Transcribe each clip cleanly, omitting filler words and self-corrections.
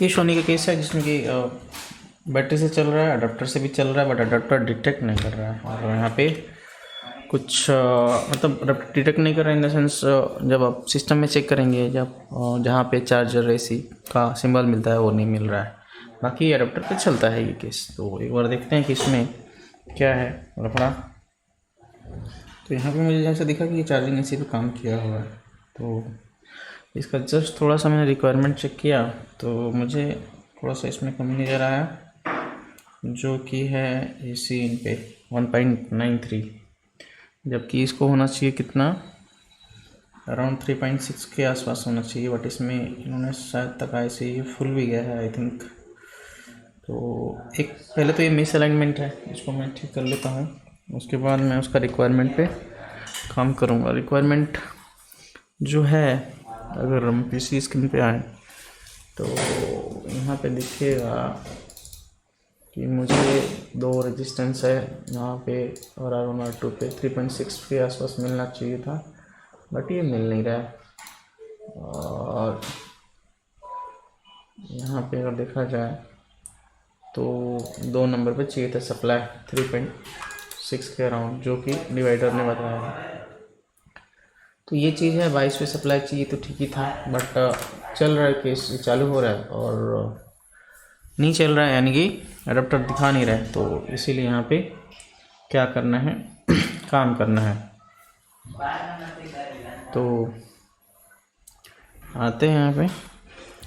ये सोनी का केस है जिसमें कि बैटरी से चल रहा है, अडाप्टर से भी चल रहा है, बट अडाप्टर डिटेक्ट नहीं कर रहा है। और यहाँ पे कुछ मतलब अडाप्टर डिटेक्ट नहीं कर रहा है इन द सेंस, जब आप सिस्टम में चेक करेंगे, जब जहाँ पे चार्जर एसी का सिंबल मिलता है वो नहीं मिल रहा है। बाकी अडाप्टर पे चलता है ये केस। तो एक बार देखते हैं कि इसमें क्या है रफड़ा। तो यहाँ पे मुझे जैसे दिखा कि ये चार्जिंग एसी पे काम किया हुआ है। तो इसका जस्ट थोड़ा सा मैंने रिक्वायरमेंट चेक किया तो मुझे थोड़ा सा इसमें कमी नज़र आया, जो कि है एसी इन पे 1.93, जबकि इसको होना चाहिए कितना, अराउंड 3.6 के आसपास होना चाहिए। बट इसमें इन्होंने शायद तक ऐसे ये फुल भी गया है आई थिंक। तो एक पहले तो ये मिस अलाइनमेंट है, इसको मैं ठीक कर लेता हूँ, उसके बाद मैं उसका रिक्वायरमेंट पे काम करूँगा। रिक्वायरमेंट जो है, अगर हम पीसी स्क्रीन पे आए तो यहाँ पे दिखेगा कि मुझे 2 रेजिस्टेंस है यहाँ पे और R1 R2 पे 3.6 के आसपास मिलना चाहिए था, बट ये मिल नहीं रहा है। और यहाँ पे अगर देखा जाए तो 2 नंबर पे चाहिए था सप्लाई 3.6 के अराउंड, जो कि डिवाइडर ने बताया है। तो ये चीज़ है, 22 पे सप्लाई चाहिए तो ठीक ही था, बट चल रहा है केस, चालू हो रहा है और नहीं चल रहा है, यानी कि अडाप्टर दिखा नहीं रहा है। तो इसीलिए यहाँ पे क्या करना है काम करना है। तो आते हैं यहाँ पे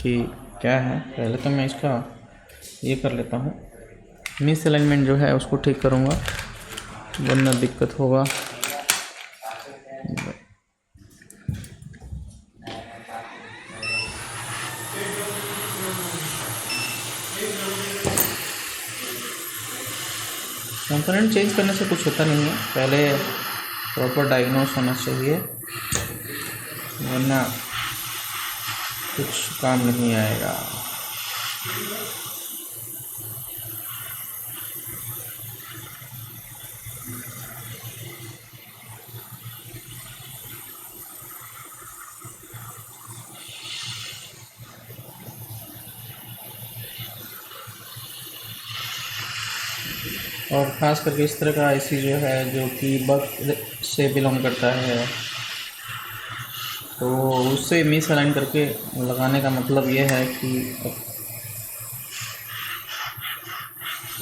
कि क्या है। पहले तो मैं इसका ये कर लेता हूँ, मिस अलाइनमेंट जो है उसको ठीक करूँगा, वरना दिक्कत होगा। कंपोनेंट चेंज करने से कुछ होता नहीं है, पहले प्रॉपर डायग्नोस होना चाहिए, वरना कुछ काम नहीं आएगा। और ख़ास करके इस तरह का आईसी जो है, जो कि बग से बिलोंग करता है, तो उससे मिस अलाइन करके लगाने का मतलब ये है कि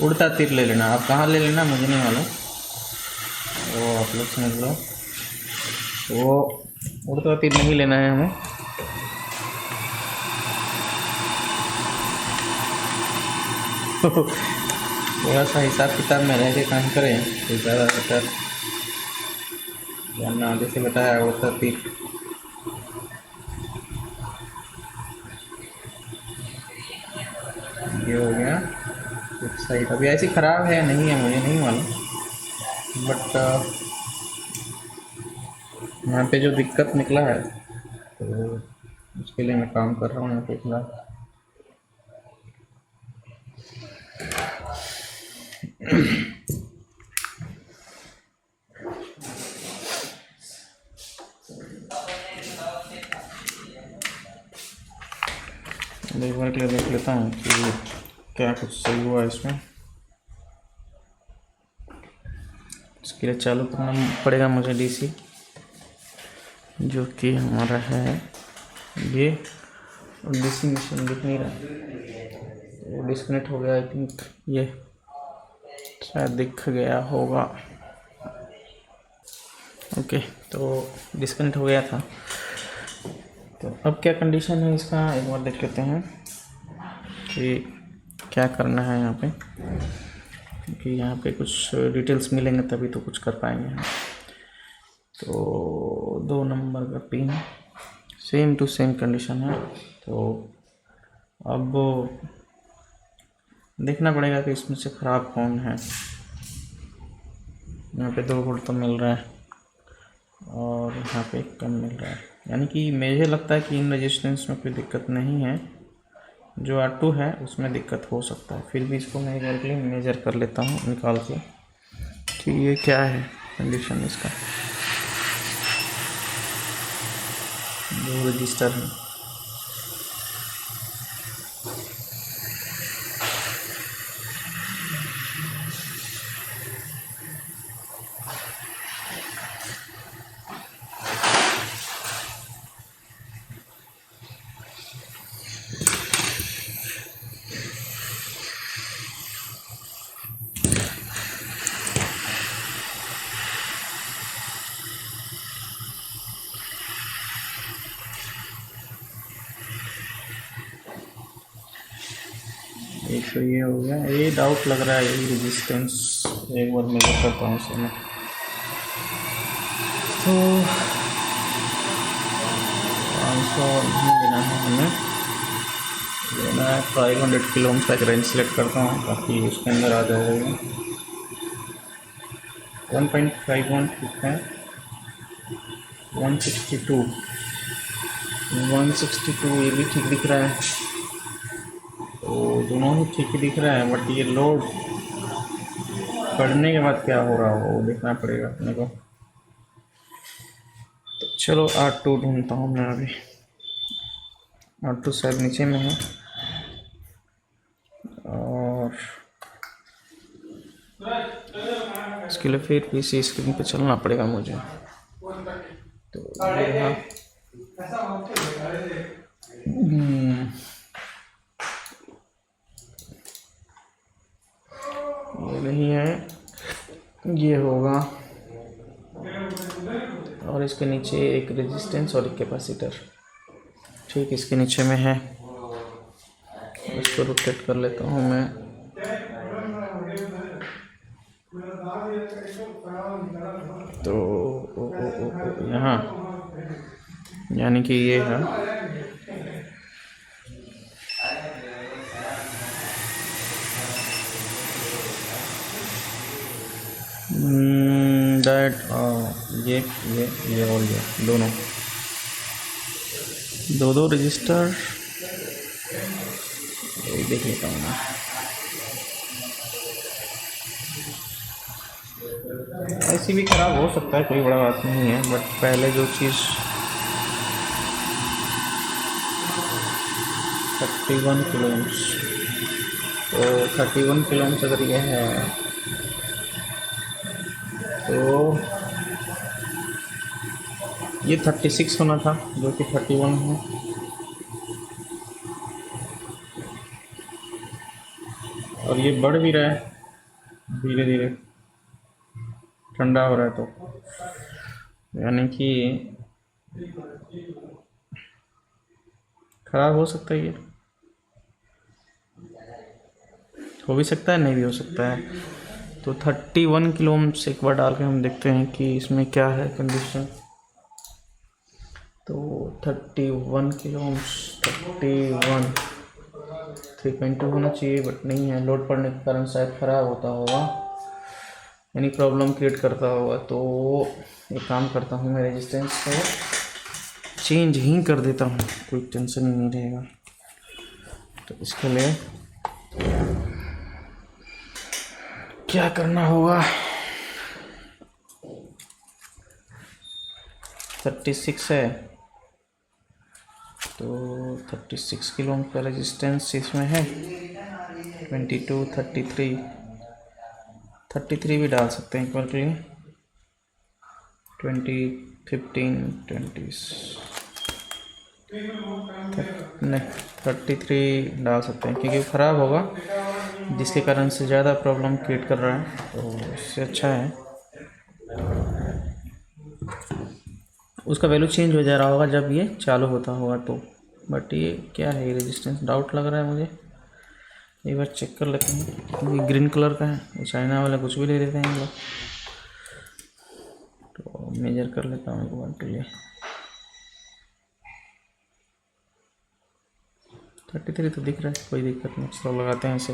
उड़ता तीर ले लेना। आप कहाँ ले लेना मुझे नहीं मालूम, वो आप लोग समझ लो। वो उड़ता तीर नहीं लेना है हमें। थोड़ा सा हिसाब किताब में रह के काम करें तो ज़्यादा बेटर, वरना जैसे बताया उड़ता तीर। ये हो गया वेबसाइट। अभी ऐसी ख़राब है नहीं है मुझे नहीं मालूम, बट यहाँ पे जो दिक्कत निकला है तो उसके लिए मैं काम कर रहा हूँ यहाँ पे फिलहाल। एक बार के लिए देख लेता हूँ कि क्या कुछ सही हुआ इसमें। इसके लिए चालू करना पड़ेगा मुझे डीसी, जो कि हमारा है ये। डीसी मशीन दिख नहीं रहा, वो डिस्कनेक्ट हो गया आई थिंक, ये शायद दिख गया होगा। ओके, तो डिस्कनेक्ट हो गया था। तो अब क्या कंडीशन है इसका, एक बार देख लेते हैं कि क्या करना है यहाँ पे, क्योंकि यहाँ पे कुछ डिटेल्स मिलेंगे तभी तो कुछ कर पाएंगे हम। तो 2 नंबर का pin same to same condition है। तो अब देखना पड़ेगा कि इसमें से ख़राब कौन है। यहाँ पे 2 वोल्ट तो मिल रहा है और यहाँ पे कम मिल रहा है, यानी कि मुझे लगता है कि इन रेजिस्टेंस में कोई दिक्कत नहीं है, जो R2 है उसमें दिक्कत हो सकता है। फिर भी इसको मैं एक बार के लिए मेजर कर लेता हूँ निकाल के कि ये क्या है कंडीशन इसका। 2 रजिस्टर है, तो ये हो गया। ये डाउट लग रहा है, ये रेजिस्टेंस एक बार मेजर करता हूँ इसे मैं। तो 500 नहीं लेना है हमें, लेना है 500 किलो ओम का एक रेंज सेलेक्ट करता हूँ ताकि उसके अंदर आ जाएगा। 1.51 ठीक है। 162 ये भी ठीक दिख रहा है, तो दोनों ही ठीक ही दिख रहा है। बट ये लोड पढ़ने के बाद क्या हो रहा हो वो देखना पड़ेगा अपने को। तो चलो R2 ढूंढता हूँ मैं अभी। R2 शायद नीचे में है, और इसके लिए फिर पीसी स्क्रीन पे चलना पड़ेगा मुझे। तो यहाँ ये नहीं है, ये होगा। और इसके नीचे एक रेजिस्टेंस और एक कैपेसिटर ठीक इसके नीचे में है। इसको रोटेट कर लेता हूँ मैं। तो यहाँ यानी कि ये है दैट ये और ये दोनों दो रजिस्टर देख लेता हूँ मैं। ऐसी भी ख़राब हो सकता है, कोई बड़ा बात नहीं है। बट पहले जो चीज़ 31 किलो ओम्स, तो 31 किलो ओम्स अगर ये है तो ये 36 होना था जो कि 31 है। और ये बढ़ भी रहा है धीरे धीरे, ठंडा हो रहा है, तो यानी कि खराब हो सकता है। ये हो भी सकता है, नहीं भी हो सकता है। तो 31 किलो ओम्स एक बार डाल के हम देखते हैं कि इसमें क्या है कंडीशन। तो 31 किलो ओम्स 31 3.2 होना चाहिए, बट नहीं है। लोड पड़ने के कारण शायद ख़राब होता होगा, यानी प्रॉब्लम क्रिएट करता होगा। तो एक काम करता हूँ, मैं रेजिस्टेंस को चेंज ही कर देता हूँ, कोई टेंशन नहीं रहेगा। तो इसके लिए क्या करना होगा, 36 है तो 36 किलो ओम का रेजिस्टेंस इसमें है। 22 33 भी डाल सकते हैं इक्वल के लिए। 20 15 20 नहीं 33 डाल सकते हैं, क्योंकि ख़राब होगा जिसके कारण से ज़्यादा प्रॉब्लम क्रिएट कर रहा है। तो इससे अच्छा है उसका वैल्यू चेंज हो जा रहा होगा जब ये चालू होता होगा तो। बट ये क्या है, ये रेजिस्टेंस डाउट लग रहा है मुझे। एक बार चेक कर लेते हैं। ये ग्रीन कलर का है, चाइना वाला कुछ भी ले लेते हैं लोग। तो मेजर कर लेता हूँ एक बार के लिए। 33 तो दिख रहा है, कोई दिक्कत नहीं। चलो लगाते हैं इसे।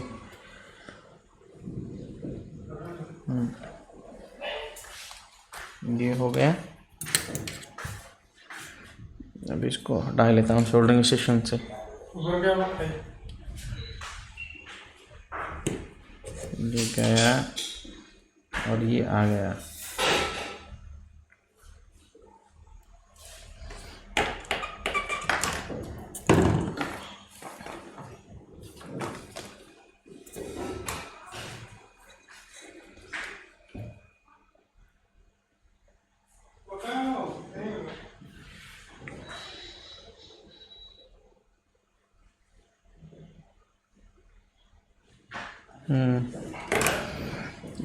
ये हो गया। अब इसको हटा लेता हूँ सोल्डरिंग स्टेशन से। ये गया और ये आ गया।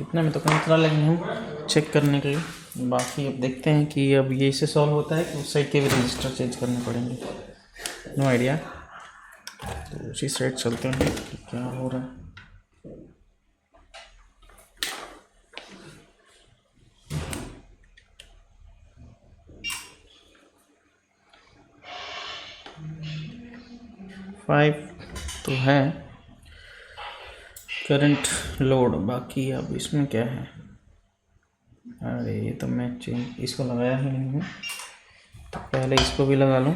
इतना में तो कंट्रोल लेंगे हम चेक करने के लिए। बाकी अब देखते हैं कि अब ये इसे सॉल्व होता है कि उस साइड के भी रजिस्टर चेंज करने पड़ेंगे। No idea. तो तो उसी साइड चलते हैं कि क्या हो रहा है। फाइव तो है करंट लोड, बाकी अब इसमें क्या है। अरे ये तो मैं चेंज इसको लगाया ही नहीं हूँ, तो पहले इसको भी लगा लूँ।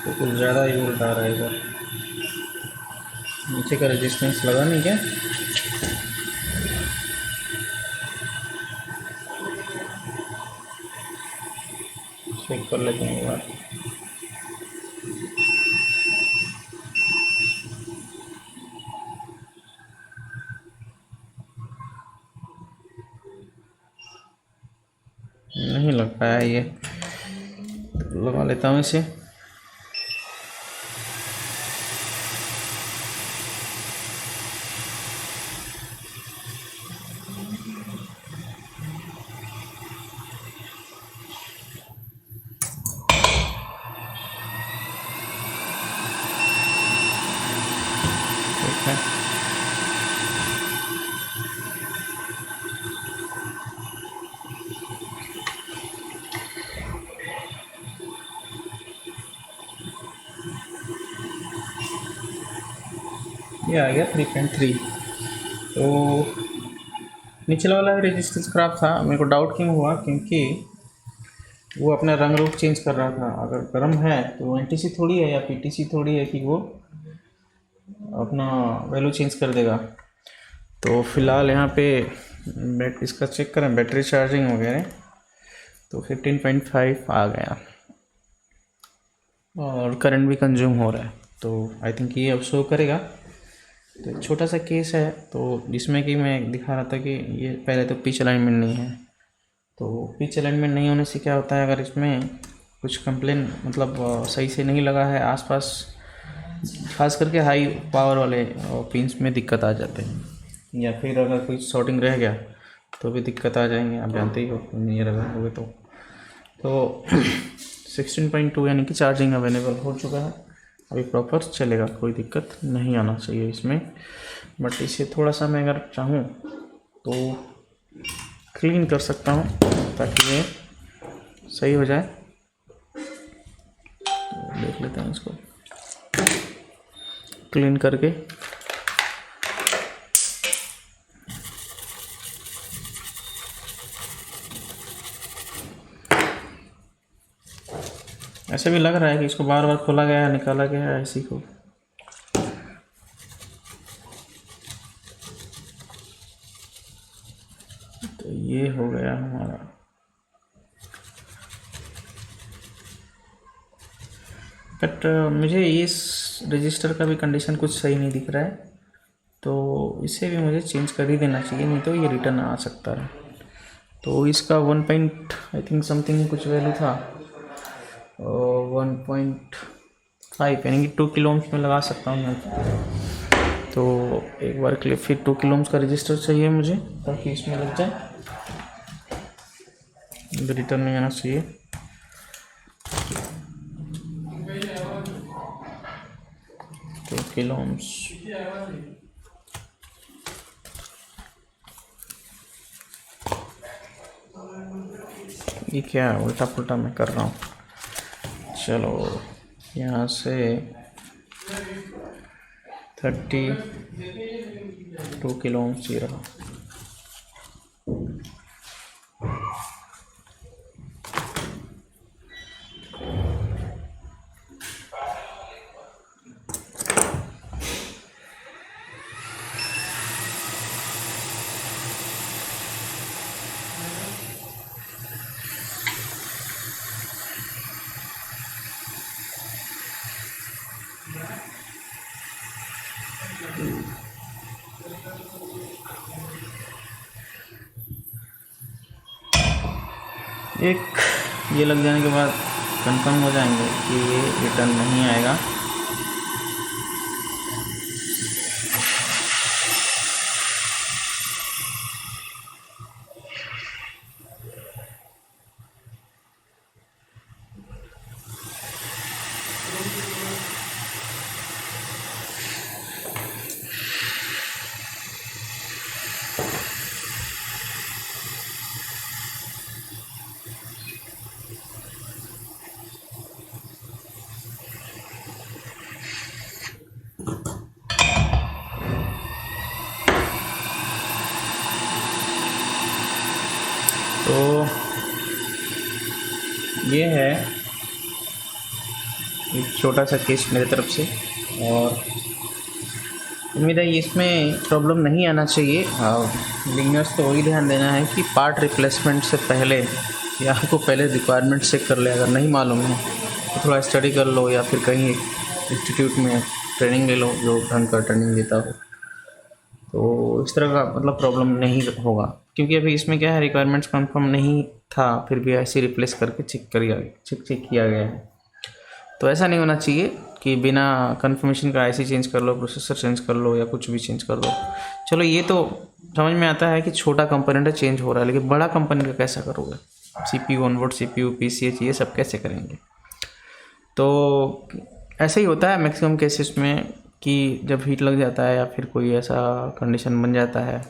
तो कुछ ज़्यादा ही वोल्ट आ रहा है इधर। नीचे का रेजिस्टेंस लगा नहीं क्या? चेक कर लेते हैं एक बार। नहीं लग पाया ये, तो लगा लेता हूँ इसे। ठीक है, ये आ गया 3.3। तो निचला वाला रेजिस्टेंस खराब था, मेरे को डाउट क्यों हुआ, क्योंकि वो अपना रंग रूप चेंज कर रहा था। अगर गर्म है तो एनटीसी थोड़ी है या पीटीसी थोड़ी है कि वो अपना वैल्यू चेंज कर देगा। तो फिलहाल यहाँ पे इसका चेक करें बैटरी चार्जिंग वगैरह, तो 15.5 आ गया और करंट भी कंज्यूम हो रहा है। तो आई थिंक ये अब शो करेगा। तो एक छोटा सा केस है, तो जिसमें कि मैं दिखा रहा था कि ये पहले तो पिच अलाइनमेंट नहीं है। तो पिच अलाइनमेंट नहीं होने से क्या होता है, अगर इसमें कुछ कंप्लेन मतलब सही से नहीं लगा है आसपास, खास करके हाई पावर वाले पिंस में दिक्कत आ जाते हैं, या फिर अगर कोई शॉर्टिंग रह गया तो भी दिक्कत आ जाएंगे। आप जानते ही हो नियर अगर होगे तो 16.2 यानी कि चार्जिंग अवेलेबल हो चुका है, अभी प्रॉपर चलेगा, कोई दिक्कत नहीं आना चाहिए इसमें। बट इसे थोड़ा सा मैं अगर चाहूँ तो क्लीन कर सकता हूँ ताकि ये सही हो जाए। तो देख लेते हैं इसको क्लीन करके। ऐसे भी लग रहा है कि इसको बार बार खोला गया है, निकाला गया है ऐसी को। तो ये हो गया हमारा। बट मुझे इस रजिस्टर का भी कंडीशन कुछ सही नहीं दिख रहा है, तो इसे भी मुझे चेंज कर ही देना चाहिए, नहीं तो ये रिटर्न आ सकता है। तो इसका 1 पॉइंट आई थिंक समथिंग कुछ वैल्यू था, 1.5 यानी कि 2 किलो ओम्स में लगा सकता हूँ मैं। तो एक बार के लिए फिर 2 किलो ओम्स का रजिस्टर चाहिए मुझे, ताकि इसमें लग जाए, रिटर्न नहीं आना चाहिए। तो किलो ओम्स ये क्या उल्टा पुल्टा मैं कर रहा हूँ। चलो यहाँ से 32 किलो ओम्स ये रहा। एक ये लग जाने के बाद कंफर्म हो जाएंगे कि ये रिटर्न नहीं आएगा। तो ये है एक छोटा सा केस मेरे तरफ से, और उम्मीद है इसमें प्रॉब्लम नहीं आना चाहिए। बिगनर्स को वही ध्यान देना है कि पार्ट रिप्लेसमेंट से पहले या आपको पहले रिक्वायरमेंट चेक कर ले। अगर नहीं मालूम है तो थोड़ा स्टडी कर लो या फिर कहीं इंस्टीट्यूट में ट्रेनिंग ले लो जो ढंग का ट्रेनिंग देता हो, तो इस तरह का मतलब प्रॉब्लम नहीं होगा। क्योंकि अभी इसमें क्या है, रिक्वायरमेंट्स कंफर्म नहीं था फिर भी ऐसे रिप्लेस करके चेक किया गया है। तो ऐसा नहीं होना चाहिए कि बिना कंफर्मेशन का ऐसे चेंज कर लो, प्रोसेसर चेंज कर लो या कुछ भी चेंज कर दो। चलो ये तो समझ में आता है कि छोटा कंपोनेंट है चेंज हो रहा है, लेकिन बड़ा कंपोनेंट का कैसा करोगे? CPU, ऑनबोर्ड CPU, PCH ये सब कैसे करेंगे? तो ऐसे ही होता है मैक्सिमम केसेस में कि जब हीट लग जाता है या फिर कोई ऐसा कंडीशन बन जाता है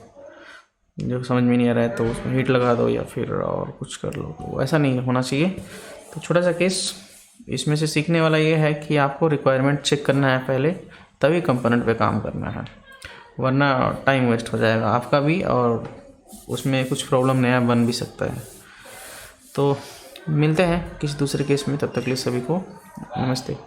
जो समझ में नहीं आ रहा है, तो उसमें हीट लगा दो या फिर और कुछ कर लो। तो ऐसा नहीं होना चाहिए। तो छोटा सा केस इसमें से सीखने वाला ये है कि आपको रिक्वायरमेंट चेक करना है पहले, तभी कंपोनेंट पे काम करना है, वरना टाइम वेस्ट हो जाएगा आपका भी और उसमें कुछ प्रॉब्लम नया बन भी सकता है। तो मिलते हैं किसी दूसरे केस में, तब तक के लिए सभी को नमस्ते।